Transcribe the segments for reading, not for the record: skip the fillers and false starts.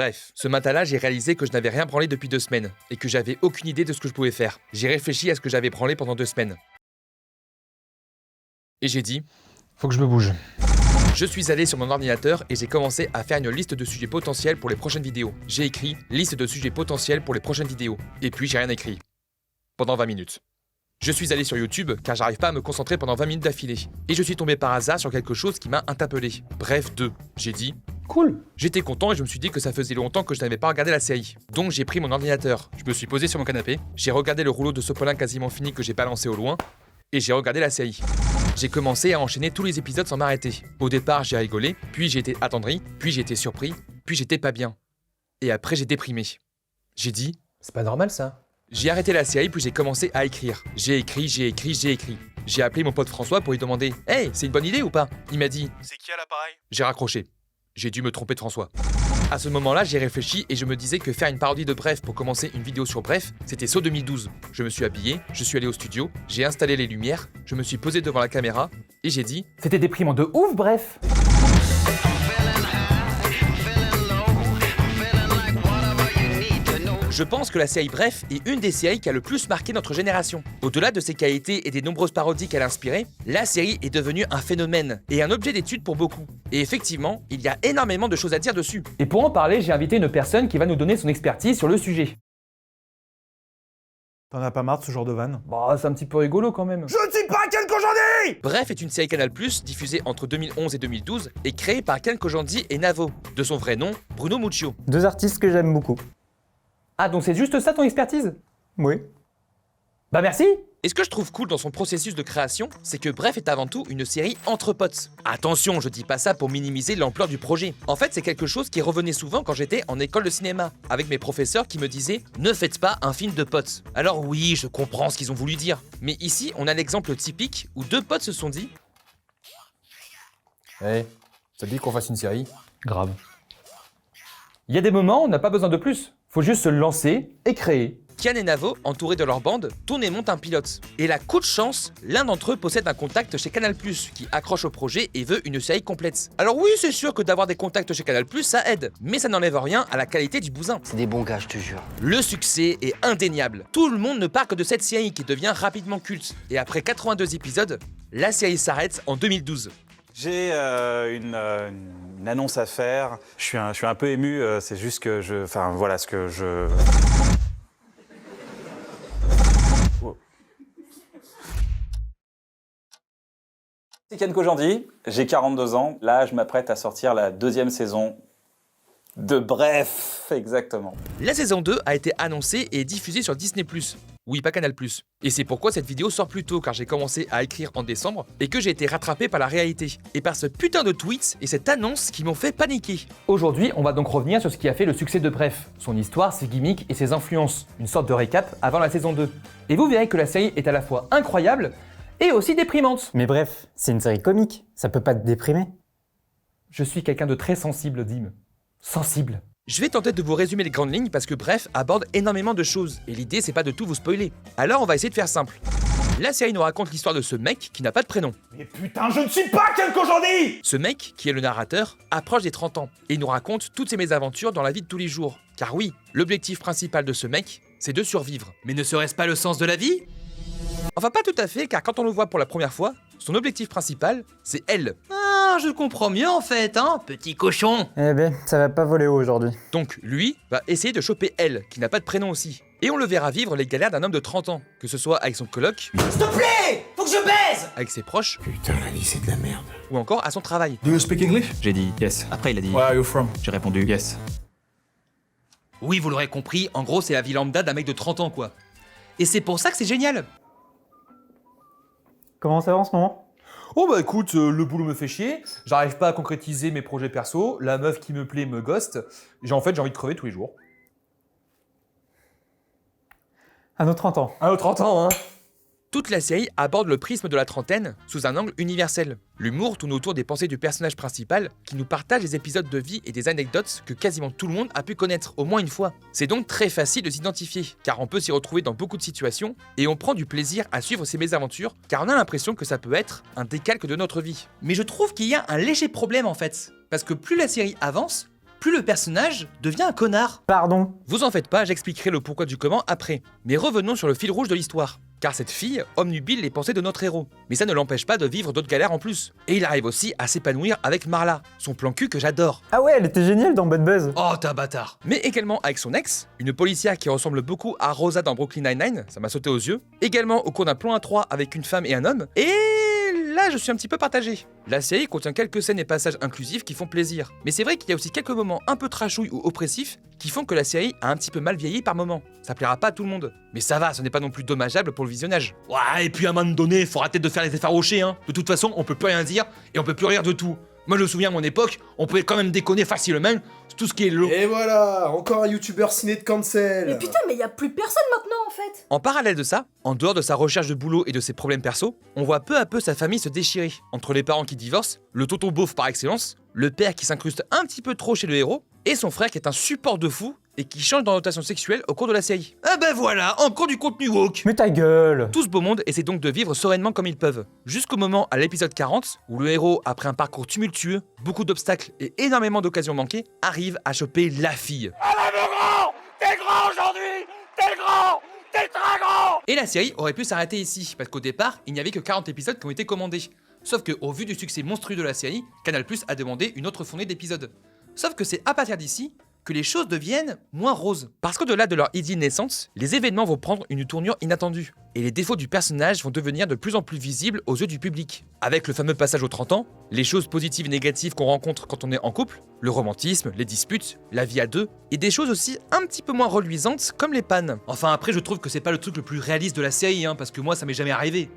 Bref, ce matin-là, j'ai réalisé que je n'avais rien branlé depuis 2 semaines et que j'avais aucune idée de ce que je pouvais faire. J'ai réfléchi à ce que j'avais branlé pendant 2 semaines. Et j'ai dit... Faut que je me bouge. Je suis allé sur mon ordinateur et j'ai commencé à faire une liste de sujets potentiels pour les prochaines vidéos. J'ai écrit « liste de sujets potentiels pour les prochaines vidéos ». Et puis j'ai rien écrit. Pendant 20 minutes. Je suis allé sur YouTube car j'arrive pas à me concentrer pendant 20 minutes d'affilée. Et je suis tombé par hasard sur quelque chose qui m'a interpellé. Bref 2. J'ai dit « Cool. J'étais content et je me suis dit que ça faisait longtemps que je n'avais pas regardé la série. Donc j'ai pris mon ordinateur, je me suis posé sur mon canapé, j'ai regardé le rouleau de Sopalin quasiment fini que j'ai balancé au loin, et j'ai regardé la série. J'ai commencé à enchaîner tous les épisodes sans m'arrêter. Au départ, j'ai rigolé, puis j'ai été attendri, puis j'ai été surpris, puis j'étais pas bien. Et après, j'ai déprimé. J'ai dit... C'est pas normal ça. J'ai arrêté la série, puis j'ai commencé à écrire. J'ai écrit. J'ai appelé mon pote François pour lui demander « Hey, c'est une bonne idée ou pas ?» Il m'a dit « C'est qui à l'appareil ?» J'ai raccroché. J'ai dû me tromper de François. À ce moment-là, j'ai réfléchi et je me disais que faire une parodie de Bref pour commencer une vidéo sur Bref, c'était saut 2012. Je me suis habillé, je suis allé au studio, j'ai installé les lumières, je me suis posé devant la caméra et j'ai dit C'était déprimant de ouf, bref. Je pense que la série Bref est une des séries qui a le plus marqué notre génération. Au-delà de ses qualités et des nombreuses parodies qu'elle a inspirées, la série est devenue un phénomène et un objet d'étude pour beaucoup. Et effectivement, il y a énormément de choses à dire dessus. Et pour en parler, j'ai invité une personne qui va nous donner son expertise sur le sujet. T'en as pas marre de ce genre de vanne? Bah, c'est un petit peu rigolo quand même. Je ne suis pas Ken Kojandi! Bref est une série Canal+, diffusée entre 2011 et 2012 et créée par Ken Kojandi et Navo, de son vrai nom, Bruno Muccio. 2 artistes que j'aime beaucoup. Ah, donc c'est juste ça ton expertise? Oui. Bah merci. Et ce que je trouve cool dans son processus de création, c'est que Bref est avant tout une série entre potes. Attention, je dis pas ça pour minimiser l'ampleur du projet. En fait, c'est quelque chose qui revenait souvent quand j'étais en école de cinéma, avec mes professeurs qui me disaient « Ne faites pas un film de potes ». Alors oui, je comprends ce qu'ils ont voulu dire. Mais ici, on a l'exemple typique où 2 potes se sont dit « Hey, ça te dit qu'on fasse une série ?» Grave. Il y a des moments où on n'a pas besoin de plus. Faut juste se lancer et créer. Kian et Navo, entourés de leur bande, tournent et montent un pilote. Et la coup de chance, l'un d'entre eux possède un contact chez Canal+, qui accroche au projet et veut une série complète. Alors oui, c'est sûr que d'avoir des contacts chez Canal+, ça aide, mais ça n'enlève rien à la qualité du bousin. C'est des bons gars, je te jure. Le succès est indéniable. Tout le monde ne parle que de cette série qui devient rapidement culte. Et après 82 épisodes, la série s'arrête en 2012. J'ai une annonce à faire. Je suis un peu ému, c'est juste que enfin voilà ce que je... Oh. C'est Ken Kojandi, j'ai 42 ans. Là, je m'apprête à sortir la 2e saison de Bref, exactement. La saison 2 a été annoncée et diffusée sur Disney+. Oui, pas Canal+. Et c'est pourquoi cette vidéo sort plus tôt, car j'ai commencé à écrire en décembre et que j'ai été rattrapé par la réalité. Et par ce putain de tweet et cette annonce qui m'ont fait paniquer. Aujourd'hui, on va donc revenir sur ce qui a fait le succès de Bref, son histoire, ses gimmicks et ses influences. Une sorte de récap avant la saison 2. Et vous verrez que la série est à la fois incroyable et aussi déprimante. Mais bref, c'est une série comique, ça peut pas te déprimer. Je suis quelqu'un de très sensible, Dim. Sensible. Je vais tenter de vous résumer les grandes lignes parce que Bref aborde énormément de choses et l'idée c'est pas de tout vous spoiler. Alors on va essayer de faire simple. La série nous raconte l'histoire de ce mec qui n'a pas de prénom. Mais putain, je ne suis pas Ken Kojandi! Ce mec, qui est le narrateur, approche des 30 ans et nous raconte toutes ses mésaventures dans la vie de tous les jours. Car oui, l'objectif principal de ce mec, c'est de survivre. Mais ne serait-ce pas le sens de la vie? Enfin pas tout à fait, car quand on le voit pour la première fois, son objectif principal, c'est elle. Ah, je comprends mieux en fait, hein, petit cochon. Eh ben, ça va pas voler haut aujourd'hui. Donc lui va essayer de choper elle, qui n'a pas de prénom aussi. Et on le verra vivre les galères d'un homme de 30 ans, que ce soit avec son coloc, S'il te plaît, faut que je baise. avec ses proches, Putain, la vie c'est de la merde. ou encore à son travail. Do you speak English? J'ai dit yes. Après, il a dit Where are you from? J'ai répondu yes. Oui, vous l'aurez compris, en gros c'est la vie lambda d'un mec de 30 ans quoi. Et c'est pour ça que c'est génial. Comment ça va en ce moment? Oh bah écoute, le boulot me fait chier, j'arrive pas à concrétiser mes projets perso, la meuf qui me plaît me ghost, j'ai envie de crever tous les jours. À nos 30 ans. À nos 30 ans, hein. Toute la série aborde le prisme de la trentaine sous un angle universel. L'humour tourne autour des pensées du personnage principal qui nous partage des épisodes de vie et des anecdotes que quasiment tout le monde a pu connaître au moins une fois. C'est donc très facile de s'identifier, car on peut s'y retrouver dans beaucoup de situations et on prend du plaisir à suivre ses mésaventures, car on a l'impression que ça peut être un décalque de notre vie. Mais je trouve qu'il y a un léger problème en fait, parce que plus la série avance, plus le personnage devient un connard. Pardon. Vous en faites pas, j'expliquerai le pourquoi du comment après. Mais revenons sur le fil rouge de l'histoire. Car cette fille obnubile les pensées de notre héros. Mais ça ne l'empêche pas de vivre d'autres galères en plus. Et il arrive aussi à s'épanouir avec Marla, son plan cul que j'adore. Ah ouais, elle était géniale dans Bad Buzz. Oh, t'as bâtard. Mais également avec son ex, une policière qui ressemble beaucoup à Rosa dans Brooklyn Nine-Nine, ça m'a sauté aux yeux. Également au cours d'un plan à 3 avec une femme et un homme. Et là, je suis un petit peu partagé. La série contient quelques scènes et passages inclusifs qui font plaisir. Mais c'est vrai qu'il y a aussi quelques moments un peu trashouilles ou oppressifs qui font que la série a un petit peu mal vieilli par moments. Ça plaira pas à tout le monde. Mais ça va, ce n'est pas non plus dommageable pour le visionnage. Ouais, et puis à un moment donné, faut arrêter de faire les effarouchés, hein. De toute façon, on peut plus rien dire et on peut plus rire de tout. Moi, je me souviens à mon époque, on pouvait quand même déconner facilement sur tout ce qui est lourd. Et voilà, encore un youtubeur ciné de cancel. Mais putain, mais y a plus personne maintenant en fait. En parallèle de ça, en dehors de sa recherche de boulot et de ses problèmes perso, on voit peu à peu sa famille se déchirer. Entre les parents qui divorcent, le tonton beauf par excellence, le père qui s'incruste un petit peu trop chez le héros, et son frère qui est un support de fou et qui change d'orientation sexuelle au cours de la série. Ah ben voilà, encore du contenu woke. Mais ta gueule. Tout ce beau monde essaie donc de vivre sereinement comme ils peuvent. Jusqu'au moment à l'épisode 40, où le héros, après un parcours tumultueux, beaucoup d'obstacles et énormément d'occasions manquées, arrive à choper la fille. Allez mon grand, t'es grand aujourd'hui, t'es grand, t'es très grand. Et la série aurait pu s'arrêter ici, parce qu'au départ, il n'y avait que 40 épisodes qui ont été commandés. Sauf que, au vu du succès monstrueux de la série, Canal+ a demandé une autre fournée d'épisodes. Sauf que c'est à partir d'ici que les choses deviennent moins roses. Parce qu'au-delà de leur idylle naissante, les événements vont prendre une tournure inattendue. Et les défauts du personnage vont devenir de plus en plus visibles aux yeux du public. Avec le fameux passage aux 30 ans, les choses positives et négatives qu'on rencontre quand on est en couple, le romantisme, les disputes, la vie à deux, et des choses aussi un petit peu moins reluisantes comme les pannes. Enfin après je trouve que c'est pas le truc le plus réaliste de la série, hein, parce que moi ça m'est jamais arrivé.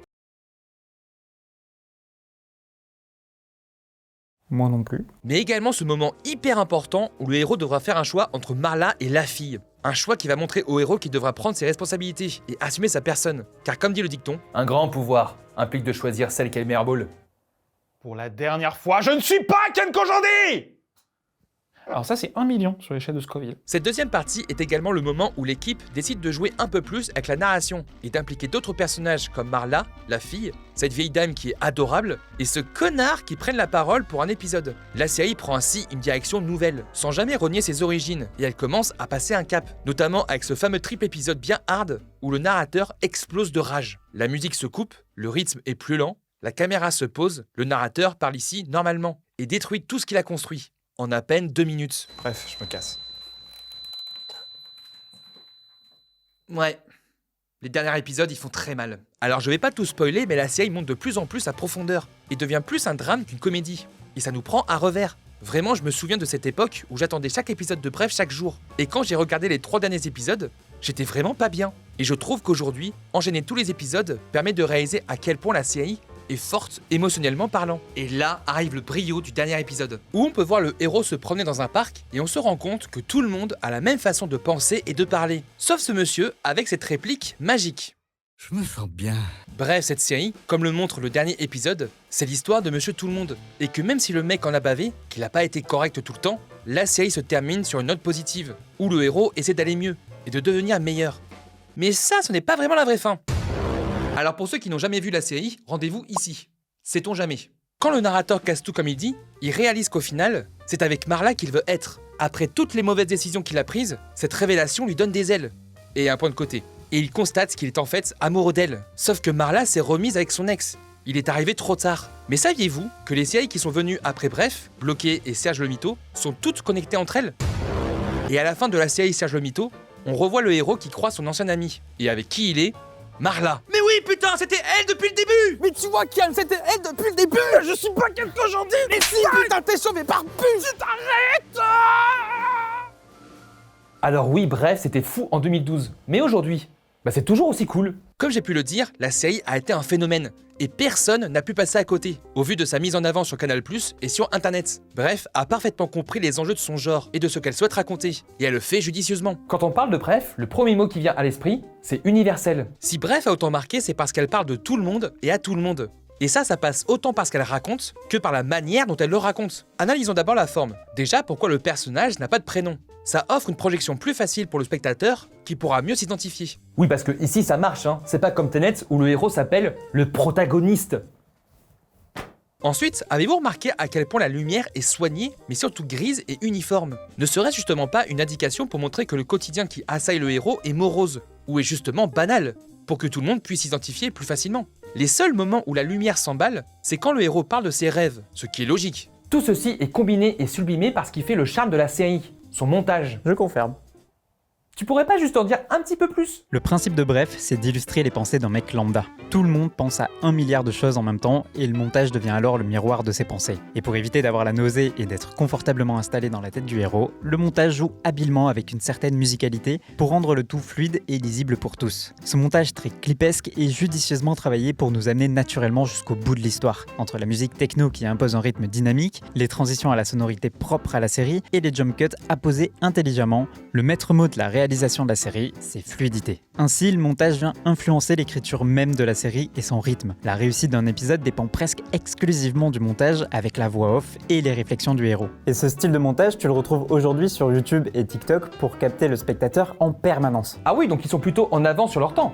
Moi non plus. Mais également ce moment hyper important où le héros devra faire un choix entre Marla et la fille. Un choix qui va montrer au héros qu'il devra prendre ses responsabilités et assumer sa personne. Car comme dit le dicton, Un grand pouvoir implique de choisir celle qui a le meilleur ball. Pour la dernière fois, je ne suis pas Ken Kojandi. Alors ça, c'est 1 million sur l'échelle de Scoville. cette deuxième partie est également le moment où l'équipe décide de jouer un peu plus avec la narration et d'impliquer d'autres personnages comme Marla, la fille, cette vieille dame qui est adorable, et ce connard qui prennent la parole pour un épisode. La série prend ainsi une direction nouvelle, sans jamais renier ses origines, et elle commence à passer un cap, notamment avec ce fameux triple épisode bien hard où le narrateur explose de rage. La musique se coupe, le rythme est plus lent, la caméra se pose, le narrateur parle ici normalement, et détruit tout ce qu'il a construit. En à peine 2 minutes. Bref, je me casse. Ouais. Les derniers épisodes, ils font très mal. Alors je vais pas tout spoiler, mais la série monte de plus en plus à profondeur et devient plus un drame qu'une comédie. Et ça nous prend à revers. Vraiment, je me souviens de cette époque où j'attendais chaque épisode de Bref chaque jour. Et quand j'ai regardé les 3 derniers épisodes, j'étais vraiment pas bien. Et je trouve qu'aujourd'hui, enchaîner tous les épisodes permet de réaliser à quel point la série est forte émotionnellement parlant. Et là arrive le brio du dernier épisode, où on peut voir le héros se promener dans un parc et on se rend compte que tout le monde a la même façon de penser et de parler, sauf ce monsieur avec cette réplique magique. Je me sens bien. Bref, cette série, comme le montre le dernier épisode, c'est l'histoire de Monsieur Tout-le-Monde. Et que même si le mec en a bavé, qu'il n'a pas été correct tout le temps, la série se termine sur une note positive, où le héros essaie d'aller mieux et de devenir meilleur. Mais ça, ce n'est pas vraiment la vraie fin. Alors pour ceux qui n'ont jamais vu la série, rendez-vous ici. Sait-on jamais. Quand le narrateur casse tout comme il dit, il réalise qu'au final, c'est avec Marla qu'il veut être. Après toutes les mauvaises décisions qu'il a prises, cette révélation lui donne des ailes. Et un point de côté. Et il constate qu'il est en fait amoureux d'elle. Sauf que Marla s'est remise avec son ex. Il est arrivé trop tard. Mais saviez-vous que les séries qui sont venues après Bref, Bloqué et Serge le Mito, sont toutes connectées entre elles? Et à la fin de la série Serge le Mito, on revoit le héros qui croit son ancien ami. Et avec qui il est? Marla. Mais oui, putain, c'était elle depuis le début. Mais tu vois, Kian, c'était elle depuis le début. Je suis pas Ken Kojandi. Mais si, putain, t'es sauvé par pute. Alors oui, Bref, c'était fou en 2012. Mais aujourd'hui, c'est toujours aussi cool. Comme j'ai pu le dire, la série a été un phénomène. Et personne n'a pu passer à côté, au vu de sa mise en avant sur Canal+ et sur Internet. Bref, a parfaitement compris les enjeux de son genre et de ce qu'elle souhaite raconter. Et elle le fait judicieusement. Quand on parle de Bref, le premier mot qui vient à l'esprit, c'est universel. Si Bref a autant marqué, c'est parce qu'elle parle de tout le monde et à tout le monde. Et ça passe autant par ce qu'elle raconte que par la manière dont elle le raconte. Analysons d'abord la forme. Déjà, pourquoi le personnage n'a pas de prénom? Ça offre une projection plus facile pour le spectateur qui pourra mieux s'identifier. Oui, parce que ici ça marche, hein. C'est pas comme Tenet où le héros s'appelle le protagoniste. Ensuite, avez-vous remarqué à quel point la lumière est soignée, mais surtout grise et uniforme? Ne serait-ce justement pas une indication pour montrer que le quotidien qui assaille le héros est morose, ou est justement banal, pour que tout le monde puisse s'identifier plus facilement? Les seuls moments où la lumière s'emballe, c'est quand le héros parle de ses rêves, ce qui est logique. Tout ceci est combiné et sublimé par ce qui fait le charme de la série, son montage. Je confirme. Tu pourrais pas juste en dire un petit peu plus? Le principe de Bref, c'est d'illustrer les pensées d'un mec lambda. Tout le monde pense à 1 milliard de choses en même temps et le montage devient alors le miroir de ses pensées. Et pour éviter d'avoir la nausée et d'être confortablement installé dans la tête du héros, le montage joue habilement avec une certaine musicalité pour rendre le tout fluide et lisible pour tous. Ce montage très clipesque est judicieusement travaillé pour nous amener naturellement jusqu'au bout de l'histoire, entre la musique techno qui impose un rythme dynamique, les transitions à la sonorité propre à la série et les jump cuts apposés intelligemment. Le maître mot de la réalisation de la série, c'est fluidité. Ainsi, le montage vient influencer l'écriture même de la série et son rythme. La réussite d'un épisode dépend presque exclusivement du montage avec la voix off et les réflexions du héros. Et ce style de montage, tu le retrouves aujourd'hui sur YouTube et TikTok pour capter le spectateur en permanence. Ah oui, donc ils sont plutôt en avance sur leur temps.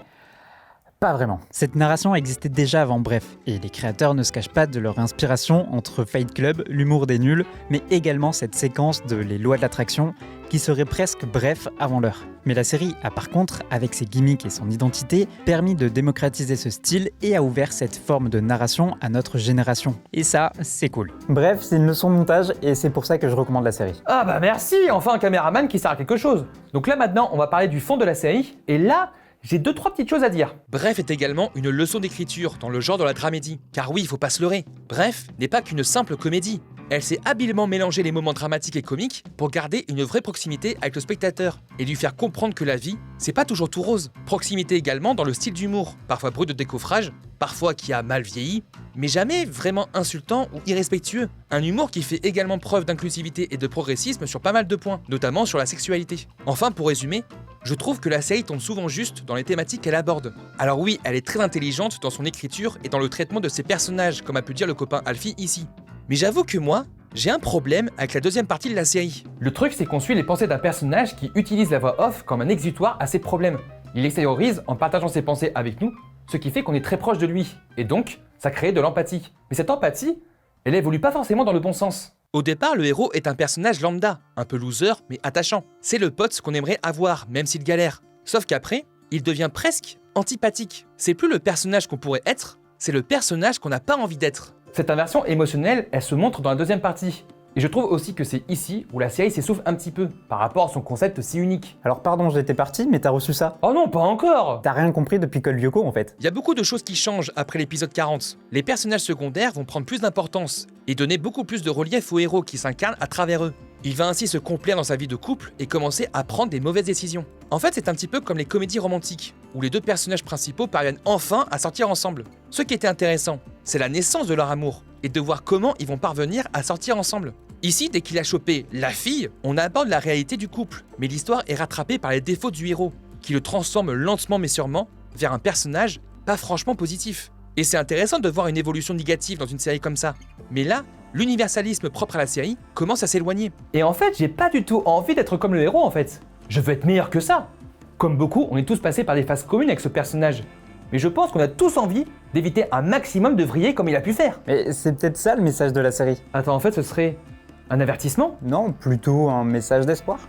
Pas vraiment. Cette narration existait déjà avant Bref, et les créateurs ne se cachent pas de leur inspiration entre Fight Club, l'humour des nuls, mais également cette séquence de Les lois de l'attraction, qui serait presque Bref avant l'heure. Mais la série a par contre, avec ses gimmicks et son identité, permis de démocratiser ce style et a ouvert cette forme de narration à notre génération. Et ça, c'est cool. Bref, c'est une leçon de montage et c'est pour ça que je recommande la série. Ah bah merci, enfin un caméraman qui sert à quelque chose. Donc là maintenant, on va parler du fond de la série, et là, j'ai 2-3 petites choses à dire. Bref est également une leçon d'écriture dans le genre de la dramédie. Car oui, il faut pas se leurrer, Bref n'est pas qu'une simple comédie. Elle sait habilement mélanger les moments dramatiques et comiques pour garder une vraie proximité avec le spectateur et lui faire comprendre que la vie, c'est pas toujours tout rose. Proximité également dans le style d'humour, parfois brut de décoffrage, parfois qui a mal vieilli, mais jamais vraiment insultant ou irrespectueux. Un humour qui fait également preuve d'inclusivité et de progressisme sur pas mal de points, notamment sur la sexualité. Enfin, pour résumer, je trouve que la série tombe souvent juste dans les thématiques qu'elle aborde. Alors oui, elle est très intelligente dans son écriture et dans le traitement de ses personnages, comme a pu dire le copain Alfie ici. Mais j'avoue que moi, j'ai un problème avec la deuxième partie de la série. Le truc, c'est qu'on suit les pensées d'un personnage qui utilise la voix off comme un exutoire à ses problèmes. Il extériorise en partageant ses pensées avec nous, ce qui fait qu'on est très proche de lui. Et donc, ça crée de l'empathie. Mais cette empathie, elle évolue pas forcément dans le bon sens. Au départ, le héros est un personnage lambda, un peu loser mais attachant. C'est le pote qu'on aimerait avoir, même s'il galère. Sauf qu'après, il devient presque antipathique. C'est plus le personnage qu'on pourrait être, c'est le personnage qu'on n'a pas envie d'être. Cette inversion émotionnelle, elle se montre dans la deuxième partie. Et je trouve aussi que c'est ici où la série s'essouffle un petit peu, par rapport à son concept si unique. Alors pardon, j'étais parti, mais t'as reçu ça. Oh non, pas encore! T'as rien compris depuis Code Lyoko en fait. Il y a beaucoup de choses qui changent après l'épisode 40. Les personnages secondaires vont prendre plus d'importance et donner beaucoup plus de relief au héros qui s'incarne à travers eux. Il va ainsi se complaire dans sa vie de couple et commencer à prendre des mauvaises décisions. En fait, c'est un petit peu comme les comédies romantiques, où les deux personnages principaux parviennent enfin à sortir ensemble. Ce qui était intéressant, c'est la naissance de leur amour, et de voir comment ils vont parvenir à sortir ensemble. Ici, dès qu'il a chopé la fille, on aborde la réalité du couple, mais l'histoire est rattrapée par les défauts du héros, qui le transforme lentement mais sûrement vers un personnage pas franchement positif. Et c'est intéressant de voir une évolution négative dans une série comme ça. Mais là, l'universalisme propre à la série commence à s'éloigner. Et en fait, j'ai pas du tout envie d'être comme le héros en fait. Je veux être meilleur que ça. Comme beaucoup, on est tous passés par des phases communes avec ce personnage. Mais je pense qu'on a tous envie d'éviter un maximum de vriller comme il a pu faire. Mais c'est peut-être ça le message de la série. Attends, en fait, ce serait un avertissement? Non, plutôt un message d'espoir.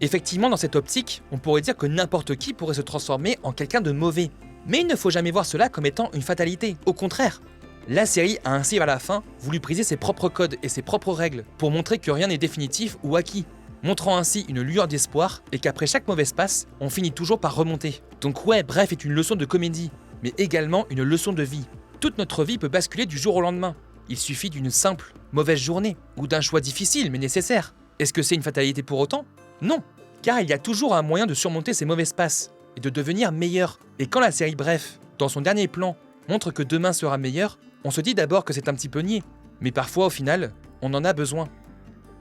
Effectivement, dans cette optique, on pourrait dire que n'importe qui pourrait se transformer en quelqu'un de mauvais. Mais il ne faut jamais voir cela comme étant une fatalité. Au contraire, la série a ainsi vers la fin voulu briser ses propres codes et ses propres règles pour montrer que rien n'est définitif ou acquis, montrant ainsi une lueur d'espoir et qu'après chaque mauvaise passe, on finit toujours par remonter. Donc ouais, Bref est une leçon de comédie, mais également une leçon de vie. Toute notre vie peut basculer du jour au lendemain. Il suffit d'une simple, mauvaise journée, ou d'un choix difficile mais nécessaire. Est-ce que c'est une fatalité pour autant? Non, car il y a toujours un moyen de surmonter ces mauvaises passes et de devenir meilleur. Et quand la série Bref, dans son dernier plan, montre que demain sera meilleur, on se dit d'abord que c'est un petit peu niais. Mais parfois, au final, on en a besoin.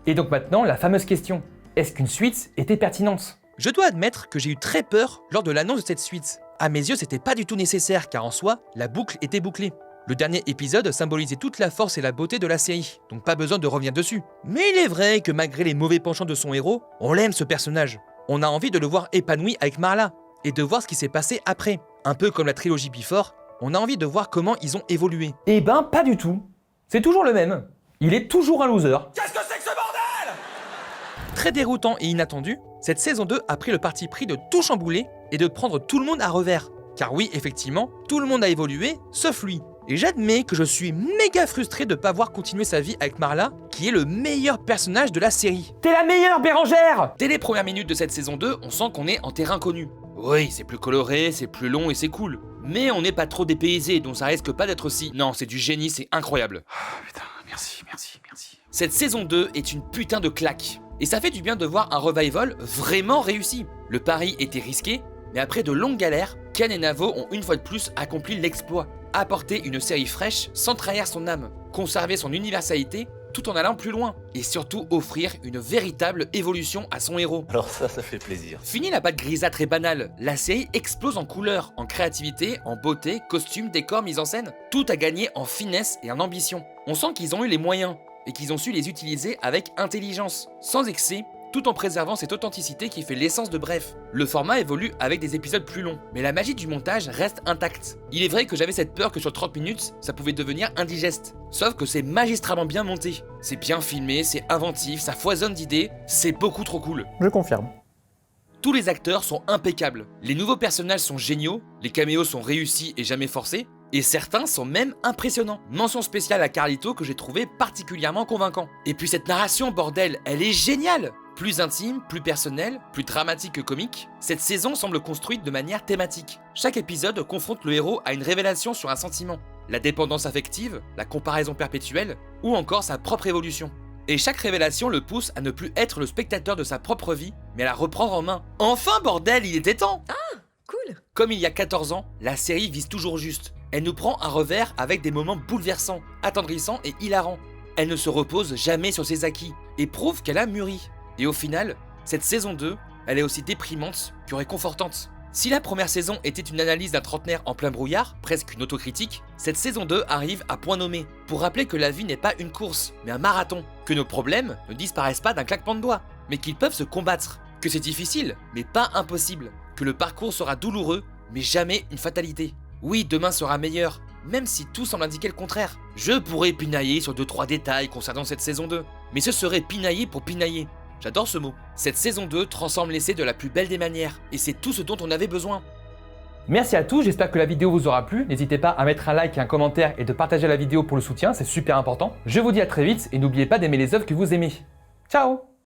Et donc maintenant, la fameuse question. Est-ce qu'une suite était pertinente? Je dois admettre que j'ai eu très peur lors de l'annonce de cette suite. À mes yeux, c'était pas du tout nécessaire, car en soi, la boucle était bouclée. Le dernier épisode symbolisait toute la force et la beauté de la série, donc pas besoin de revenir dessus. Mais il est vrai que malgré les mauvais penchants de son héros, on l'aime ce personnage. On a envie de le voir épanoui avec Marla, et de voir ce qui s'est passé après. Un peu comme la trilogie Before, on a envie de voir comment ils ont évolué. Eh ben, pas du tout. C'est toujours le même. Il est toujours un loser. Qu'est-ce que c'est que ce bordel? Très déroutant et inattendu, cette saison 2 a pris le parti pris de tout chambouler et de prendre tout le monde à revers. Car oui, effectivement, tout le monde a évolué, sauf lui. Et j'admets que je suis méga frustré de ne pas voir continuer sa vie avec Marla, qui est le meilleur personnage de la série. T'es la meilleure, Bérangère! Dès les premières minutes de cette saison 2, on sent qu'on est en terrain connu. Oui, c'est plus coloré, c'est plus long et c'est cool. Mais on n'est pas trop dépaysé, donc ça risque pas d'être aussi. Non, c'est du génie, c'est incroyable. Putain, merci. Cette saison 2 est une putain de claque. Et ça fait du bien de voir un revival vraiment réussi. Le pari était risqué, mais après de longues galères, Ken et Navo ont une fois de plus accompli l'exploit. Apporter une série fraîche sans trahir son âme, conserver son universalité tout en allant plus loin, et surtout offrir une véritable évolution à son héros. Alors ça fait plaisir. Fini la patte grisâtre et banale, la série explose en couleurs, en créativité, en beauté, costumes, décors, mise en scène. Tout a gagné en finesse et en ambition. On sent qu'ils ont eu les moyens, et qu'ils ont su les utiliser avec intelligence, sans excès, tout en préservant cette authenticité qui fait l'essence de Bref. Le format évolue avec des épisodes plus longs, mais la magie du montage reste intacte. Il est vrai que j'avais cette peur que sur 30 minutes, ça pouvait devenir indigeste. Sauf que c'est magistralement bien monté. C'est bien filmé, c'est inventif, ça foisonne d'idées, c'est beaucoup trop cool. Je confirme. Tous les acteurs sont impeccables, les nouveaux personnages sont géniaux, les caméos sont réussis et jamais forcés, et certains sont même impressionnants. Mention spéciale à Carlito que j'ai trouvé particulièrement convaincant. Et puis cette narration, bordel, elle est géniale! Plus intime, plus personnelle, plus dramatique que comique, cette saison semble construite de manière thématique. Chaque épisode confronte le héros à une révélation sur un sentiment, la dépendance affective, la comparaison perpétuelle, ou encore sa propre évolution. Et chaque révélation le pousse à ne plus être le spectateur de sa propre vie, mais à la reprendre en main. Enfin bordel, il était temps! Cool. Comme il y a 14 ans, la série vise toujours juste. Elle nous prend un revers avec des moments bouleversants, attendrissants et hilarants. Elle ne se repose jamais sur ses acquis, et prouve qu'elle a mûri. Et au final, cette saison 2, elle est aussi déprimante que réconfortante. Si la première saison était une analyse d'un trentenaire en plein brouillard, presque une autocritique, cette saison 2 arrive à point nommé, pour rappeler que la vie n'est pas une course, mais un marathon, que nos problèmes ne disparaissent pas d'un claquement de doigts, mais qu'ils peuvent se combattre, que c'est difficile, mais pas impossible, que le parcours sera douloureux, mais jamais une fatalité. Oui, demain sera meilleur, même si tout semble indiquer le contraire. Je pourrais pinailler sur 2-3 détails concernant cette saison 2, mais ce serait pinailler pour pinailler. J'adore ce mot. Cette saison 2 transforme l'essai de la plus belle des manières, et c'est tout ce dont on avait besoin. Merci à tous, j'espère que la vidéo vous aura plu. N'hésitez pas à mettre un like et un commentaire et de partager la vidéo pour le soutien, c'est super important. Je vous dis à très vite et n'oubliez pas d'aimer les œuvres que vous aimez. Ciao!